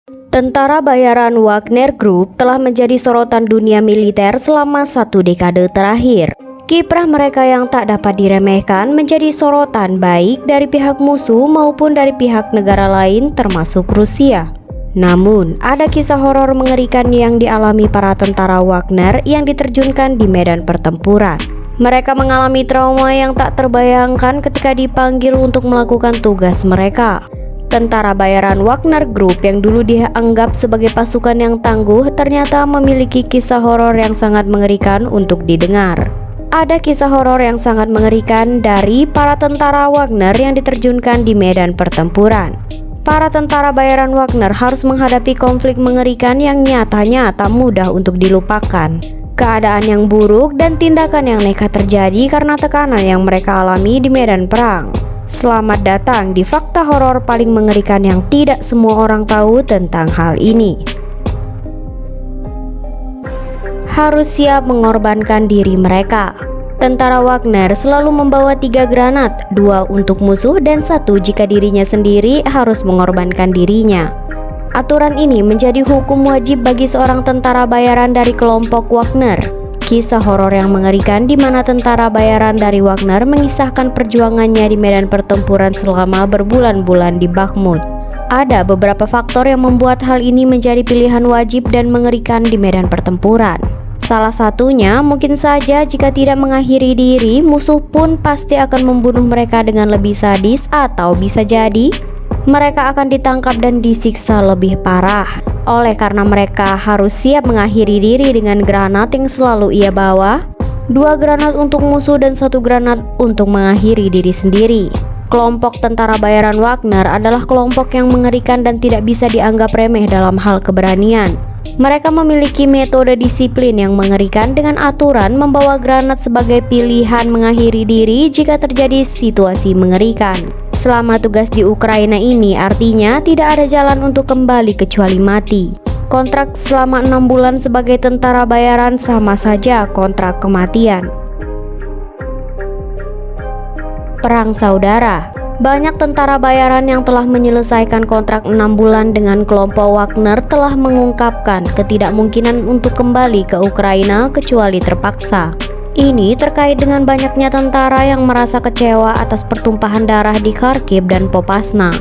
Tentara bayaran Wagner Group telah menjadi sorotan dunia militer selama 1 dekade terakhir. Kiprah mereka yang tak dapat diremehkan menjadi sorotan baik dari pihak musuh maupun dari pihak negara lain termasuk Rusia. Namun, ada kisah horor mengerikan yang dialami para tentara Wagner yang diterjunkan di medan pertempuran. Mereka mengalami trauma yang tak terbayangkan ketika dipanggil untuk melakukan tugas mereka. Tentara bayaran Wagner Group yang dulu dianggap sebagai pasukan yang tangguh ternyata memiliki kisah horor yang sangat mengerikan untuk didengar. Ada kisah horor yang sangat mengerikan dari para tentara Wagner yang diterjunkan di medan pertempuran. Para tentara bayaran Wagner harus menghadapi konflik mengerikan yang nyatanya tak mudah untuk dilupakan. Keadaan yang buruk dan tindakan yang nekat terjadi karena tekanan yang mereka alami di medan perang. Selamat datang di fakta horor paling mengerikan yang tidak semua orang tahu tentang hal ini. Harus siap mengorbankan diri mereka. Tentara Wagner selalu membawa 3 granat, 2 untuk musuh dan 1 jika dirinya sendiri harus mengorbankan dirinya. Aturan ini menjadi hukum wajib bagi seorang tentara bayaran dari kelompok Wagner. Kisah horor yang mengerikan di mana tentara bayaran dari Wagner mengisahkan perjuangannya di medan pertempuran selama berbulan-bulan di Bakhmut. Ada beberapa faktor yang membuat hal ini menjadi pilihan wajib dan mengerikan di medan pertempuran. Salah satunya mungkin saja jika tidak mengakhiri diri, musuh pun pasti akan membunuh mereka dengan lebih sadis, atau bisa jadi mereka akan ditangkap dan disiksa lebih parah. Oleh karena mereka harus siap mengakhiri diri dengan granat yang selalu ia bawa, 2 granat untuk musuh dan 1 granat untuk mengakhiri diri sendiri. Kelompok tentara bayaran Wagner adalah kelompok yang mengerikan dan tidak bisa dianggap remeh dalam hal keberanian. Mereka memiliki metode disiplin yang mengerikan dengan aturan membawa granat sebagai pilihan mengakhiri diri jika terjadi situasi mengerikan. Selama tugas di Ukraina ini artinya tidak ada jalan untuk kembali kecuali mati. Kontrak selama 6 bulan sebagai tentara bayaran sama saja kontrak kematian. Perang saudara. Banyak tentara bayaran yang telah menyelesaikan kontrak 6 bulan dengan kelompok Wagner telah mengungkapkan ketidakmungkinan untuk kembali ke Ukraina kecuali terpaksa. Ini terkait dengan banyaknya tentara yang merasa kecewa atas pertumpahan darah di Kharkiv dan Popasna,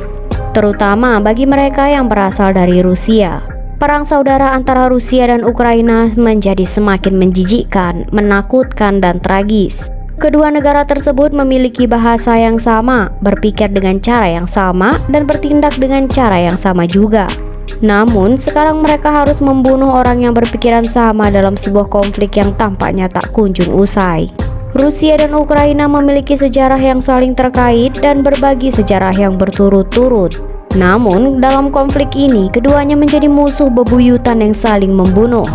terutama bagi mereka yang berasal dari Rusia. Perang saudara antara Rusia dan Ukraina menjadi semakin menjijikkan, menakutkan, dan tragis. Kedua negara tersebut memiliki bahasa yang sama, berpikir dengan cara yang sama, dan bertindak dengan cara yang sama juga. Namun, sekarang mereka harus membunuh orang yang berpikiran sama dalam sebuah konflik yang tampaknya tak kunjung usai. Rusia dan Ukraina memiliki sejarah yang saling terkait dan berbagi sejarah yang berturut-turut. Namun, dalam konflik ini, keduanya menjadi musuh bebuyutan yang saling membunuh.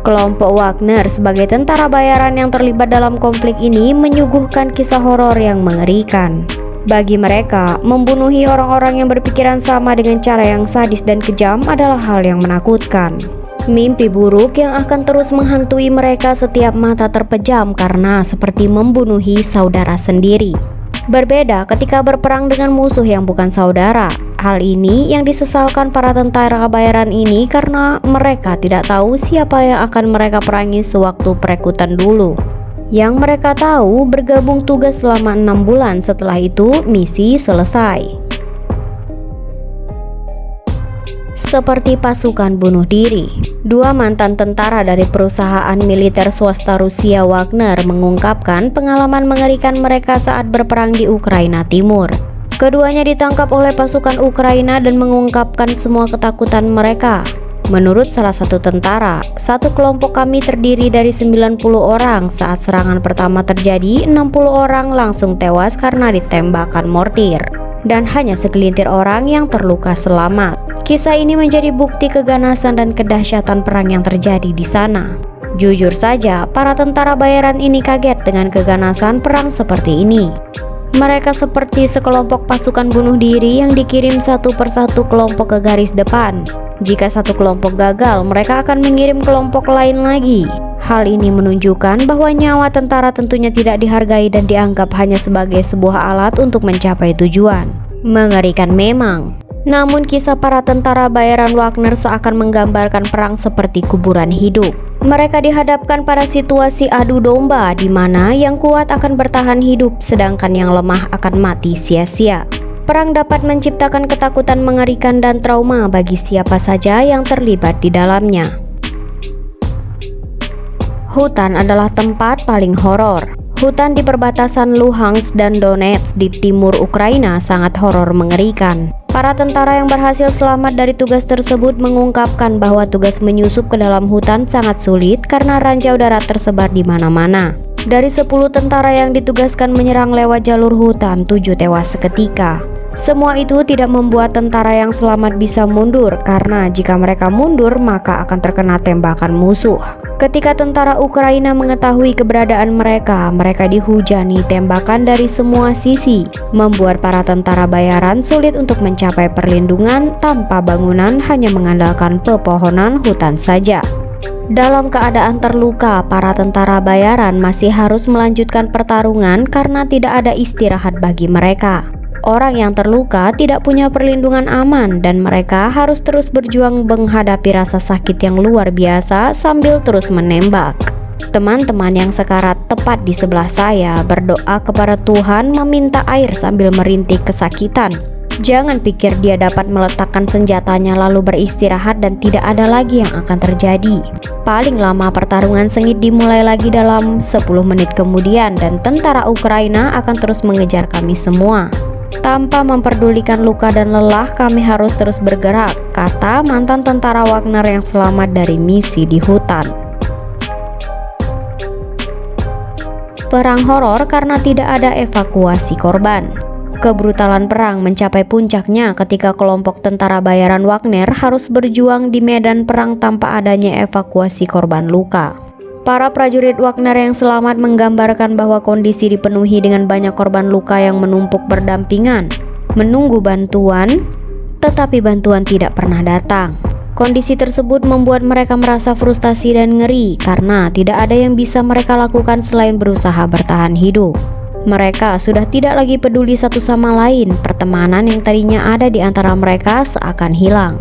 Kelompok Wagner sebagai tentara bayaran yang terlibat dalam konflik ini menyuguhkan kisah horor yang mengerikan. Bagi mereka, membunuhi orang-orang yang berpikiran sama dengan cara yang sadis dan kejam adalah hal yang menakutkan. Mimpi buruk yang akan terus menghantui mereka setiap mata terpejam karena seperti membunuhi saudara sendiri. Berbeda ketika berperang dengan musuh yang bukan saudara. Hal ini yang disesalkan para tentara bayaran ini karena mereka tidak tahu siapa yang akan mereka perangi sewaktu perekrutan dulu. Yang mereka tahu bergabung tugas selama 6 bulan, setelah itu misi selesai. Seperti pasukan bunuh diri. 2 mantan tentara dari perusahaan militer swasta Rusia Wagner mengungkapkan pengalaman mengerikan mereka saat berperang di Ukraina Timur. Keduanya ditangkap oleh pasukan Ukraina dan mengungkapkan semua ketakutan mereka. Menurut salah satu tentara, satu kelompok kami terdiri dari 90 orang. Saat serangan pertama terjadi, 60 orang langsung tewas karena ditembakkan mortir, dan hanya segelintir orang yang terluka selamat. Kisah ini menjadi bukti keganasan dan kedahsyatan perang yang terjadi di sana. Jujur saja, para tentara bayaran ini kaget dengan keganasan perang seperti ini. Mereka seperti sekelompok pasukan bunuh diri yang dikirim satu persatu kelompok ke garis depan. Jika satu kelompok gagal, mereka akan mengirim kelompok lain lagi. Hal ini menunjukkan bahwa nyawa tentara tentunya tidak dihargai dan dianggap hanya sebagai sebuah alat untuk mencapai tujuan. Mengerikan memang. Namun kisah para tentara bayaran Wagner seakan menggambarkan perang seperti kuburan hidup. Mereka dihadapkan pada situasi adu domba di mana yang kuat akan bertahan hidup sedangkan yang lemah akan mati sia-sia. Perang dapat menciptakan ketakutan mengerikan dan trauma bagi siapa saja yang terlibat di dalamnya. Hutan adalah tempat paling horor. Hutan di perbatasan Luhansk dan Donetsk di timur Ukraina sangat horor mengerikan. Para tentara yang berhasil selamat dari tugas tersebut mengungkapkan bahwa tugas menyusup ke dalam hutan sangat sulit karena ranjau darat tersebar di mana-mana. Dari 10 tentara yang ditugaskan menyerang lewat jalur hutan, 7 tewas seketika. Semua itu tidak membuat tentara yang selamat bisa mundur karena jika mereka mundur maka akan terkena tembakan musuh. Ketika tentara Ukraina mengetahui keberadaan mereka dihujani tembakan dari semua sisi, membuat para tentara bayaran sulit untuk mencapai perlindungan tanpa bangunan, hanya mengandalkan pepohonan hutan saja. Dalam keadaan terluka, para tentara bayaran masih harus melanjutkan pertarungan karena tidak ada istirahat bagi mereka. Orang yang terluka tidak punya perlindungan aman dan mereka harus terus berjuang menghadapi rasa sakit yang luar biasa sambil terus menembak. Teman-teman yang sekarat tepat di sebelah saya berdoa kepada Tuhan meminta air sambil merintih kesakitan. Jangan pikir dia dapat meletakkan senjatanya lalu beristirahat dan tidak ada lagi yang akan terjadi. Paling lama pertarungan sengit dimulai lagi dalam 10 menit kemudian dan tentara Ukraina akan terus mengejar kami semua. Tanpa memperdulikan luka dan lelah, kami harus terus bergerak, kata mantan tentara Wagner yang selamat dari misi di hutan. Perang horor karena tidak ada evakuasi korban. Kebrutalan perang mencapai puncaknya ketika kelompok tentara bayaran Wagner harus berjuang di medan perang tanpa adanya evakuasi korban luka. Para prajurit Wagner yang selamat menggambarkan bahwa kondisi dipenuhi dengan banyak korban luka yang menumpuk berdampingan, menunggu bantuan, tetapi bantuan tidak pernah datang. Kondisi tersebut membuat mereka merasa frustasi dan ngeri karena tidak ada yang bisa mereka lakukan selain berusaha bertahan hidup. Mereka sudah tidak lagi peduli satu sama lain, pertemanan yang tadinya ada di antara mereka seakan hilang.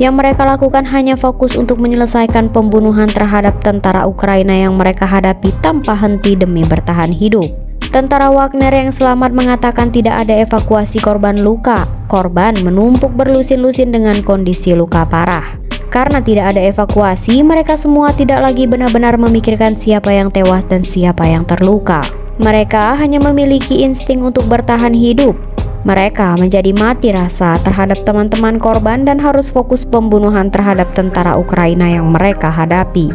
Yang mereka lakukan hanya fokus untuk menyelesaikan pembunuhan terhadap tentara Ukraina yang mereka hadapi tanpa henti demi bertahan hidup. Tentara Wagner yang selamat mengatakan tidak ada evakuasi korban luka. Korban menumpuk berlusin-lusin dengan kondisi luka parah. Karena tidak ada evakuasi, mereka semua tidak lagi benar-benar memikirkan siapa yang tewas dan siapa yang terluka. Mereka hanya memiliki insting untuk bertahan hidup. Mereka menjadi mati rasa terhadap teman-teman korban dan harus fokus pembunuhan terhadap tentara Ukraina yang mereka hadapi.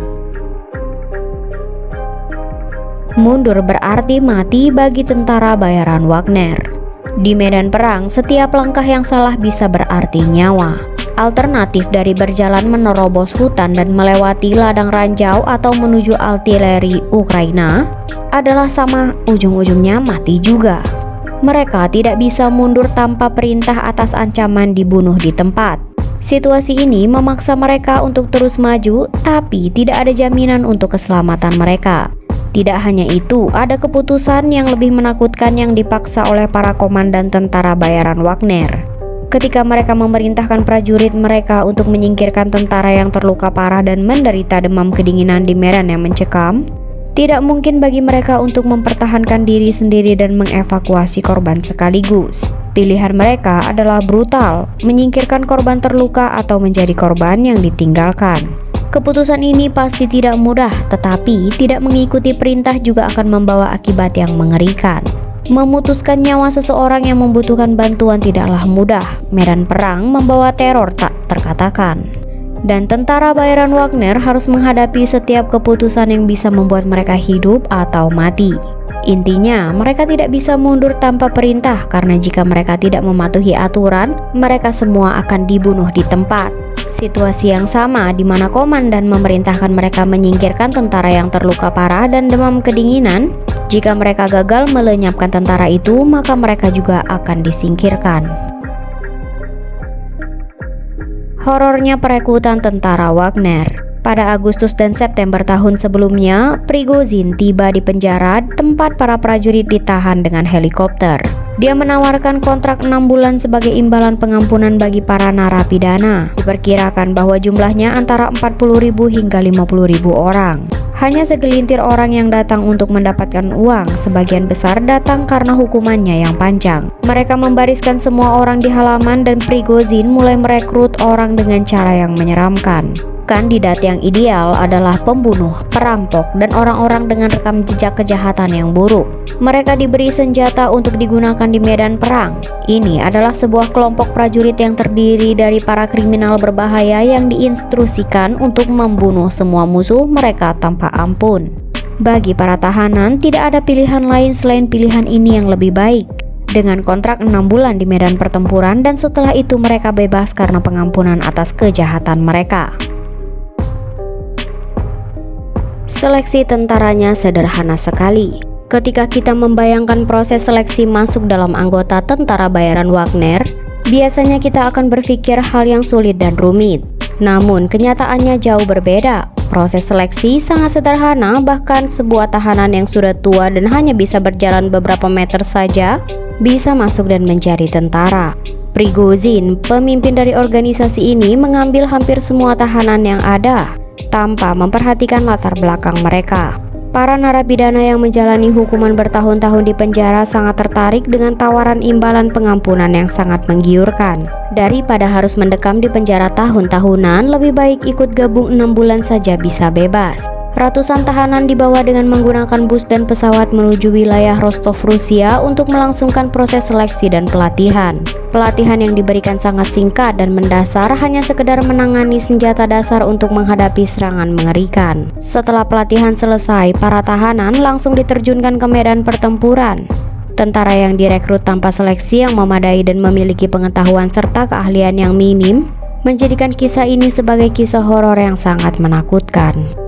Mundur berarti mati bagi tentara bayaran Wagner. Di medan perang, setiap langkah yang salah bisa berarti nyawa. Alternatif dari berjalan menerobos hutan dan melewati ladang ranjau atau menuju artileri Ukraina adalah sama ujung-ujungnya mati juga. Mereka tidak bisa mundur tanpa perintah atas ancaman dibunuh di tempat. Situasi ini memaksa mereka untuk terus maju, tapi tidak ada jaminan untuk keselamatan mereka. Tidak hanya itu, ada keputusan yang lebih menakutkan yang dipaksa oleh para komandan tentara bayaran Wagner. Ketika mereka memerintahkan prajurit mereka untuk menyingkirkan tentara yang terluka parah dan menderita demam kedinginan di medan yang mencekam, tidak mungkin bagi mereka untuk mempertahankan diri sendiri dan mengevakuasi korban sekaligus. Pilihan mereka adalah brutal, menyingkirkan korban terluka atau menjadi korban yang ditinggalkan. Keputusan ini pasti tidak mudah, tetapi tidak mengikuti perintah juga akan membawa akibat yang mengerikan. Memutuskan nyawa seseorang yang membutuhkan bantuan tidaklah mudah. Medan perang membawa teror tak terkatakan. Dan tentara bayaran Wagner harus menghadapi setiap keputusan yang bisa membuat mereka hidup atau mati. Intinya, mereka tidak bisa mundur tanpa perintah karena jika mereka tidak mematuhi aturan, mereka semua akan dibunuh di tempat. Situasi yang sama di mana komandan memerintahkan mereka menyingkirkan tentara yang terluka parah dan demam kedinginan. Jika mereka gagal melenyapkan tentara itu, maka mereka juga akan disingkirkan. Horornya perekrutan tentara Wagner. Pada Agustus dan September tahun sebelumnya, Prigozhin tiba di penjara tempat para prajurit ditahan dengan helikopter. Dia menawarkan kontrak 6 bulan sebagai imbalan pengampunan bagi para narapidana. Diperkirakan bahwa jumlahnya antara 40.000 hingga 50.000 orang. Hanya segelintir orang yang datang untuk mendapatkan uang, sebagian besar datang karena hukumannya yang panjang. Mereka membariskan semua orang di halaman dan Prigozhin mulai merekrut orang dengan cara yang menyeramkan. Kandidat yang ideal adalah pembunuh, perampok, dan orang-orang dengan rekam jejak kejahatan yang buruk. Mereka diberi senjata untuk digunakan di medan perang. Ini adalah sebuah kelompok prajurit yang terdiri dari para kriminal berbahaya yang diinstruksikan untuk membunuh semua musuh mereka tanpa ampun. Bagi para tahanan, tidak ada pilihan lain selain pilihan ini yang lebih baik. Dengan kontrak 6 bulan di medan pertempuran dan setelah itu mereka bebas karena pengampunan atas kejahatan mereka. Seleksi tentaranya sederhana sekali. Ketika kita membayangkan proses seleksi masuk dalam anggota tentara bayaran Wagner, biasanya kita akan berpikir hal yang sulit dan rumit. Namun kenyataannya jauh berbeda. Proses seleksi sangat sederhana, bahkan sebuah tahanan yang sudah tua dan hanya bisa berjalan beberapa meter saja bisa masuk dan menjadi tentara. Prigozhin, pemimpin dari organisasi ini, mengambil hampir semua tahanan yang ada tanpa memperhatikan latar belakang mereka. Para narapidana yang menjalani hukuman bertahun-tahun di penjara sangat tertarik dengan tawaran imbalan pengampunan yang sangat menggiurkan. Daripada harus mendekam di penjara tahun-tahunan, lebih baik ikut gabung 6 bulan saja bisa bebas. Ratusan tahanan dibawa dengan menggunakan bus dan pesawat menuju wilayah Rostov, Rusia untuk melangsungkan proses seleksi dan pelatihan. Pelatihan yang diberikan sangat singkat dan mendasar, hanya sekedar menangani senjata dasar untuk menghadapi serangan mengerikan. Setelah pelatihan selesai, para tahanan langsung diterjunkan ke medan pertempuran. Tentara yang direkrut tanpa seleksi yang memadai dan memiliki pengetahuan serta keahlian yang minim menjadikan kisah ini sebagai kisah horor yang sangat menakutkan.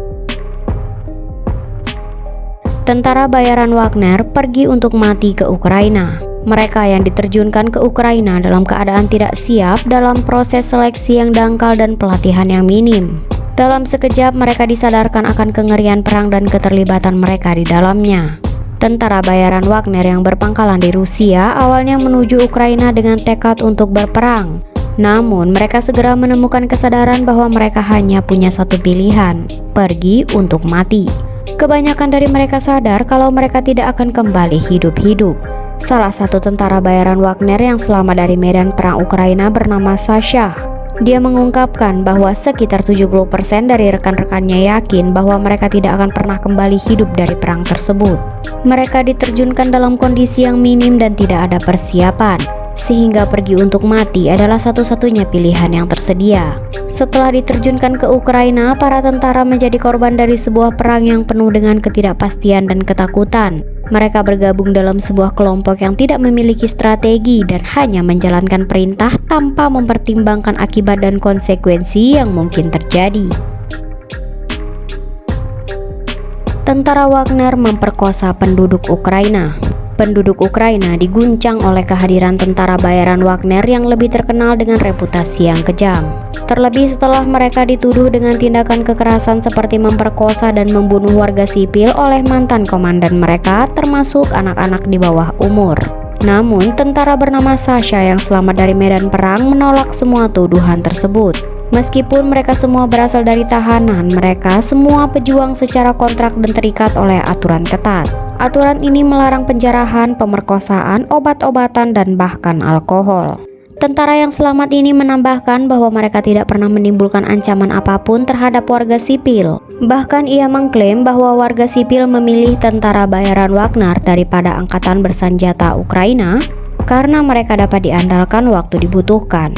Tentara bayaran Wagner pergi untuk mati ke Ukraina. Mereka yang diterjunkan ke Ukraina dalam keadaan tidak siap dalam proses seleksi yang dangkal dan pelatihan yang minim. Dalam sekejap mereka disadarkan akan kengerian perang dan keterlibatan mereka di dalamnya. Tentara bayaran Wagner yang berpangkalan di Rusia awalnya menuju Ukraina dengan tekad untuk berperang. Namun mereka segera menemukan kesadaran bahwa mereka hanya punya satu pilihan, pergi untuk mati. Kebanyakan dari mereka sadar kalau mereka tidak akan kembali hidup-hidup. Salah satu tentara bayaran Wagner yang selamat dari medan perang Ukraina bernama Sasha. Dia mengungkapkan bahwa sekitar 70% dari rekan-rekannya yakin bahwa mereka tidak akan pernah kembali hidup dari perang tersebut. Mereka diterjunkan dalam kondisi yang minim dan tidak ada persiapan, sehingga pergi untuk mati adalah satu-satunya pilihan yang tersedia. Setelah diterjunkan ke Ukraina, para tentara menjadi korban dari sebuah perang yang penuh dengan ketidakpastian dan ketakutan. Mereka bergabung dalam sebuah kelompok yang tidak memiliki strategi dan hanya menjalankan perintah tanpa mempertimbangkan akibat dan konsekuensi yang mungkin terjadi. Tentara Wagner memperkosa penduduk Ukraina. Penduduk Ukraina diguncang oleh kehadiran tentara bayaran Wagner yang lebih terkenal dengan reputasi yang kejam. Terlebih setelah mereka dituduh dengan tindakan kekerasan seperti memperkosa dan membunuh warga sipil oleh mantan komandan mereka, termasuk anak-anak di bawah umur. Namun, tentara bernama Sasha yang selamat dari medan perang menolak semua tuduhan tersebut. Meskipun mereka semua berasal dari tahanan, mereka semua pejuang secara kontrak dan terikat oleh aturan ketat. Aturan ini melarang penjarahan, pemerkosaan, obat-obatan, dan bahkan alkohol. Tentara yang selamat ini menambahkan bahwa mereka tidak pernah menimbulkan ancaman apapun terhadap warga sipil. Bahkan ia mengklaim bahwa warga sipil memilih tentara bayaran Wagner daripada angkatan bersenjata Ukraina karena mereka dapat diandalkan waktu dibutuhkan.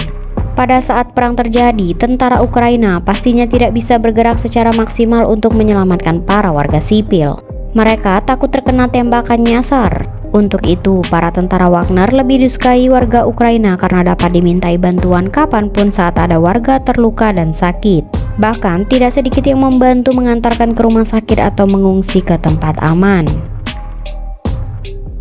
Pada saat perang terjadi, tentara Ukraina pastinya tidak bisa bergerak secara maksimal untuk menyelamatkan para warga sipil. Mereka takut terkena tembakan nyasar. Untuk itu, para tentara Wagner lebih disukai warga Ukraina karena dapat dimintai bantuan kapanpun saat ada warga terluka dan sakit. Bahkan, tidak sedikit yang membantu mengantarkan ke rumah sakit atau mengungsi ke tempat aman.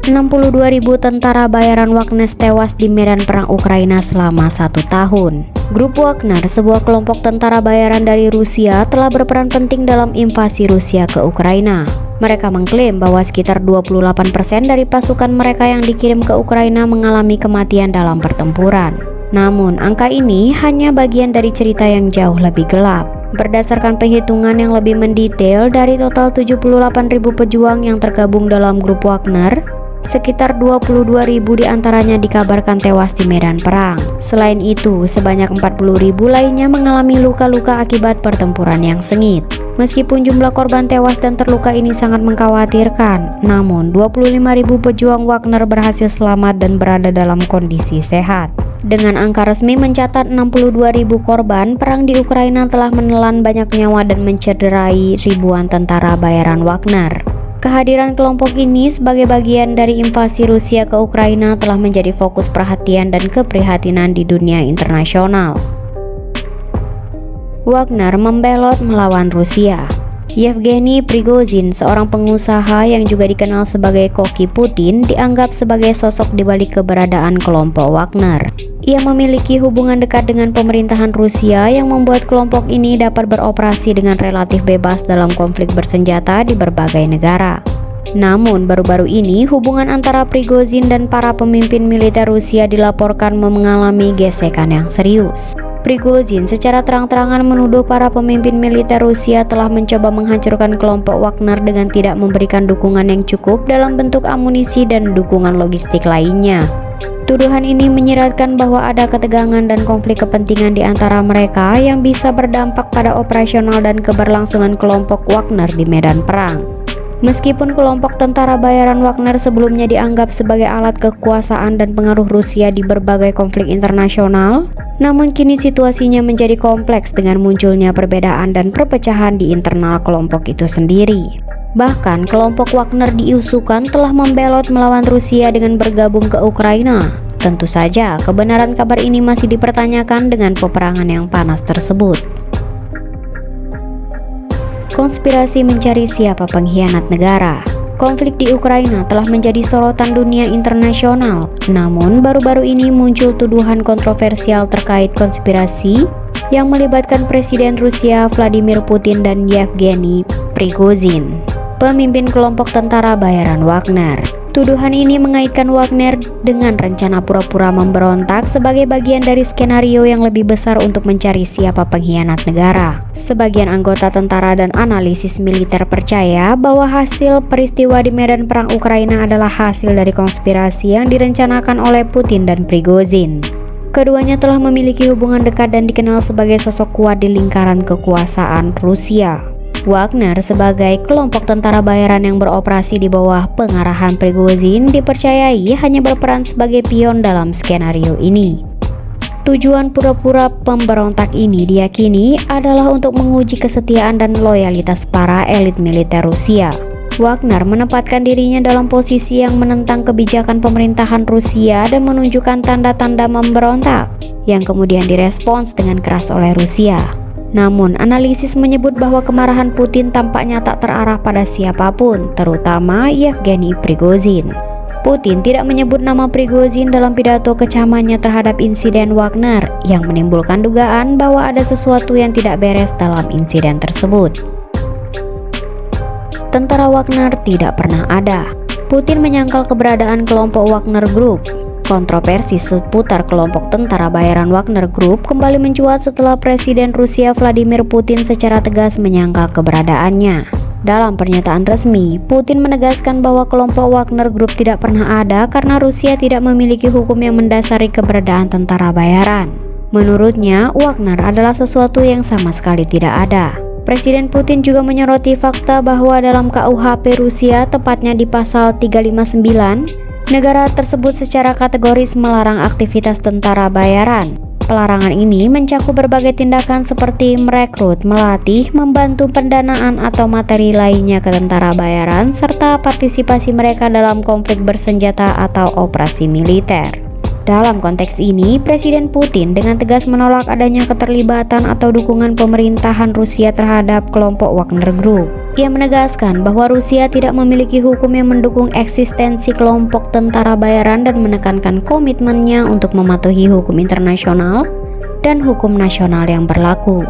62.000 tentara bayaran Wagner tewas di medan perang Ukraina selama 1 tahun. Grup Wagner, sebuah kelompok tentara bayaran dari Rusia, telah berperan penting dalam invasi Rusia ke Ukraina. Mereka mengklaim bahwa sekitar 28% dari pasukan mereka yang dikirim ke Ukraina mengalami kematian dalam pertempuran. Namun, angka ini hanya bagian dari cerita yang jauh lebih gelap. Berdasarkan perhitungan yang lebih mendetail, dari total 78.000 pejuang yang tergabung dalam grup Wagner, sekitar 22.000 diantaranya dikabarkan tewas di medan perang. Selain itu, sebanyak 40.000 lainnya mengalami luka-luka akibat pertempuran yang sengit. Meskipun jumlah korban tewas dan terluka ini sangat mengkhawatirkan, namun 25.000 pejuang Wagner berhasil selamat dan berada dalam kondisi sehat. Dengan angka resmi mencatat 62.000 korban, perang di Ukraina telah menelan banyak nyawa dan mencederai ribuan tentara bayaran Wagner. Kehadiran kelompok ini sebagai bagian dari invasi Rusia ke Ukraina telah menjadi fokus perhatian dan keprihatinan di dunia internasional. Wagner membelot melawan Rusia. Yevgeny Prigozhin, seorang pengusaha yang juga dikenal sebagai koki Putin, dianggap sebagai sosok di balik keberadaan kelompok Wagner. Ia memiliki hubungan dekat dengan pemerintahan Rusia yang membuat kelompok ini dapat beroperasi dengan relatif bebas dalam konflik bersenjata di berbagai negara. Namun, baru-baru ini hubungan antara Prigozhin dan para pemimpin militer Rusia dilaporkan mengalami gesekan yang serius. Prigozhin secara terang-terangan menuduh para pemimpin militer Rusia telah mencoba menghancurkan kelompok Wagner dengan tidak memberikan dukungan yang cukup dalam bentuk amunisi dan dukungan logistik lainnya. Tuduhan ini menyiratkan bahwa ada ketegangan dan konflik kepentingan di antara mereka yang bisa berdampak pada operasional dan keberlangsungan kelompok Wagner di medan perang. Meskipun kelompok tentara bayaran Wagner sebelumnya dianggap sebagai alat kekuasaan dan pengaruh Rusia di berbagai konflik internasional, namun kini situasinya menjadi kompleks dengan munculnya perbedaan dan perpecahan di internal kelompok itu sendiri. Bahkan kelompok Wagner diusukan telah membelot melawan Rusia dengan bergabung ke Ukraina. Tentu saja kebenaran kabar ini masih dipertanyakan dengan peperangan yang panas tersebut. Konspirasi mencari siapa pengkhianat negara. Konflik di Ukraina telah menjadi sorotan dunia internasional. Namun, baru-baru ini muncul tuduhan kontroversial terkait konspirasi yang melibatkan Presiden Rusia Vladimir Putin dan Yevgeny Prigozhin, pemimpin kelompok tentara bayaran Wagner. Tuduhan ini mengaitkan Wagner dengan rencana pura-pura memberontak sebagai bagian dari skenario yang lebih besar untuk mencari siapa pengkhianat negara. Sebagian anggota tentara dan analisis militer percaya bahwa hasil peristiwa di medan perang Ukraina adalah hasil dari konspirasi yang direncanakan oleh Putin dan Prigozhin. Keduanya telah memiliki hubungan dekat dan dikenal sebagai sosok kuat di lingkaran kekuasaan Rusia. Wagner sebagai kelompok tentara bayaran yang beroperasi di bawah pengarahan Prigozhin dipercayai hanya berperan sebagai pion dalam skenario ini. Tujuan pura-pura pemberontak ini diyakini adalah untuk menguji kesetiaan dan loyalitas para elit militer Rusia. Wagner menempatkan dirinya dalam posisi yang menentang kebijakan pemerintahan Rusia dan menunjukkan tanda-tanda memberontak yang kemudian direspons dengan keras oleh Rusia. Namun, analisis menyebut bahwa kemarahan Putin tampaknya tak terarah pada siapapun, terutama Yevgeny Prigozhin. Putin tidak menyebut nama Prigozhin dalam pidato kecamannya terhadap insiden Wagner yang menimbulkan dugaan bahwa ada sesuatu yang tidak beres dalam insiden tersebut. Tentara Wagner tidak pernah ada. Putin menyangkal keberadaan kelompok Wagner Group. Kontroversi seputar kelompok tentara bayaran Wagner Group kembali mencuat setelah Presiden Rusia Vladimir Putin secara tegas menyangkal keberadaannya. Dalam pernyataan resmi, Putin menegaskan bahwa kelompok Wagner Group tidak pernah ada karena Rusia tidak memiliki hukum yang mendasari keberadaan tentara bayaran. Menurutnya, Wagner adalah sesuatu yang sama sekali tidak ada. Presiden Putin juga menyoroti fakta bahwa dalam KUHP Rusia, tepatnya di pasal 359, negara tersebut secara kategoris melarang aktivitas tentara bayaran. Pelarangan ini mencakup berbagai tindakan seperti merekrut, melatih, membantu pendanaan atau materi lainnya ke tentara bayaran, serta partisipasi mereka dalam konflik bersenjata atau operasi militer. Dalam konteks ini, Presiden Putin dengan tegas menolak adanya keterlibatan atau dukungan pemerintahan Rusia terhadap kelompok Wagner Group. Ia menegaskan bahwa Rusia tidak memiliki hukum yang mendukung eksistensi kelompok tentara bayaran dan menekankan komitmennya untuk mematuhi hukum internasional dan hukum nasional yang berlaku.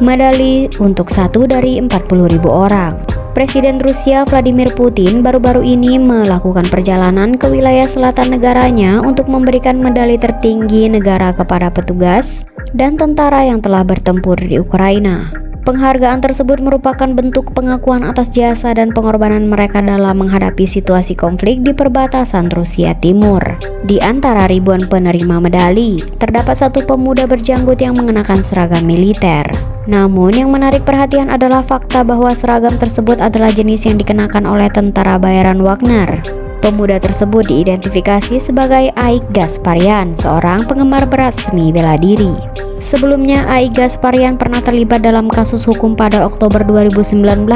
medali untuk 1 dari 40.000 orang. Presiden Rusia Vladimir Putin baru-baru ini melakukan perjalanan ke wilayah selatan negaranya untuk memberikan medali tertinggi negara kepada petugas dan tentara yang telah bertempur di Ukraina. Penghargaan tersebut merupakan bentuk pengakuan atas jasa dan pengorbanan mereka dalam menghadapi situasi konflik di perbatasan Rusia Timur. Di antara ribuan penerima medali, terdapat satu pemuda berjanggut yang mengenakan seragam militer. Namun yang menarik perhatian adalah fakta bahwa seragam tersebut adalah jenis yang dikenakan oleh tentara bayaran Wagner. Pemuda tersebut diidentifikasi sebagai Aik Gasparian, seorang penggemar berat seni bela diri. Sebelumnya, Aik Gasparian pernah terlibat dalam kasus hukum pada Oktober 2019.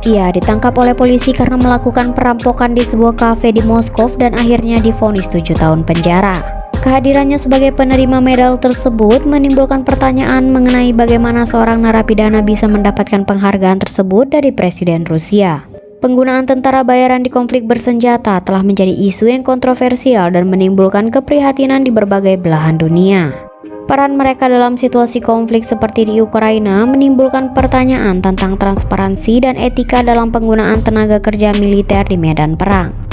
Ia ditangkap oleh polisi karena melakukan perampokan di sebuah kafe di Moskow dan akhirnya divonis 7 tahun penjara. Kehadirannya sebagai penerima medal tersebut menimbulkan pertanyaan mengenai bagaimana seorang narapidana bisa mendapatkan penghargaan tersebut dari Presiden Rusia. Penggunaan tentara bayaran di konflik bersenjata telah menjadi isu yang kontroversial dan menimbulkan keprihatinan di berbagai belahan dunia. Peran mereka dalam situasi konflik seperti di Ukraina menimbulkan pertanyaan tentang transparansi dan etika dalam penggunaan tenaga kerja militer di medan perang.